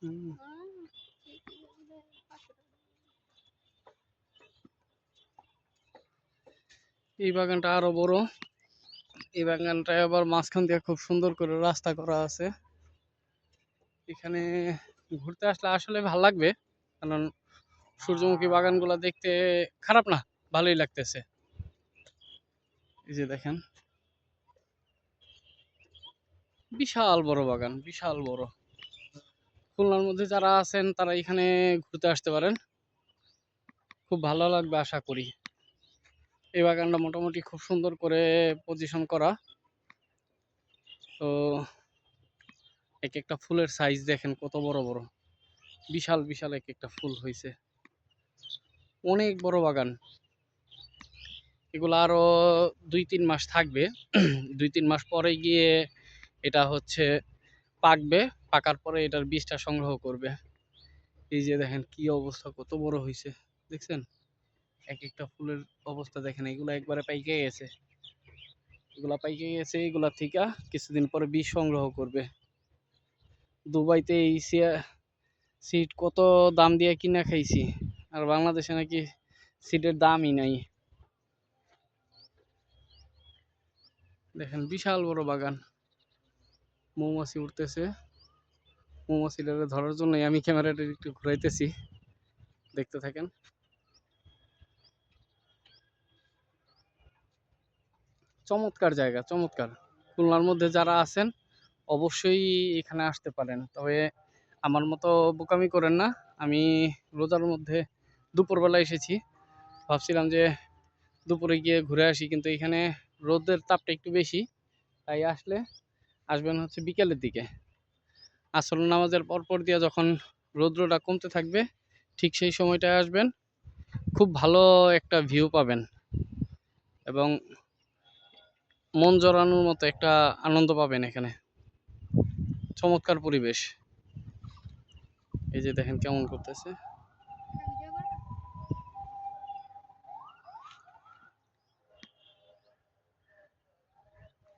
হুম। এই বাগানটা আরো বড়। এই বাগানটায় আবার মাঝখান দিয়ে খুব সুন্দর করে রাস্তা করা আছে। এখানে ঘুরতে আসলে আসলে ভাল লাগবে, কারণ সূর্যমুখী বাগানগুলো দেখতে খারাপ না, ভালোই লাগতেছে। এই যে দেখেন, বিশাল বড় বাগান, বিশাল বড়। খুলনার মধ্যে যারা আছেন তারা এখানে ঘুরতে আসতে পারেন, খুব ভালো লাগবে আশা করি। এই বাগানটা মোটামুটি খুব সুন্দর করে পজিশন করা। তো এক একটা ফুলের সাইজ দেখেন কত বড় বড়, বিশাল বিশাল এক একটা ফুল হয়েছে। অনেক বড় বাগান। এগুলো আরো 2-3 মাস থাকবে। 2-3 মাস পরে গিয়ে এটা হচ্ছে পাকবে। পাকার পরে এটার বীজটা সংগ্রহ করবে। এই যে দেখেন কি অবস্থা, কত বড় হয়েছে দেখছেন। এক একটা ফুলের অবস্থা দেখেন। এগুলো একবারে পাইকে গেছে, এগুলা পাইকে গেছে। এগুলা থেকে কিছুদিন পরে বীজ সংগ্রহ করবে। দুবাইতে এই সিড কত দাম দিয়ে কিনা খাইছি, আর বাংলাদেশে নাকি সিডের দামই নাই। দেখেন বিশাল বড় বাগান। মৌমাছি উঠতেছে, মৌমাছিটা ধরার জন্যই আমি ক্যামেরাটা একটু ঘুরাইতেছি, দেখতে থাকেন। চমৎকার জায়গা, চমৎকার। খুলনার মধ্যে যারা আছেন অবশ্যই এখানে আসতে পারেন, তবে আমার মতো বোকামি করেন না। আমি রোজার মধ্যে দুপুরবেলা এসেছি, ভাবছিলাম যে দুপুরে গিয়ে ঘুরে আসি, কিন্তু এখানে রোদের তাপটা একটু বেশি, তাই আসবেন হচ্ছে বিকেলের দিকে। আসর নামাজের পরপর দিয়ে যখন রৌদ্রটা কমতে থাকবে, ঠিক সেই সময়টায় আসবেন, খুব ভালো একটা ভিউ পাবেন এবং মন জড়ানোর মতো একটা আনন্দ পাবেন এখানে। চমৎকার পরিবেশ। এই যে দেখেন কেমন করতেছে।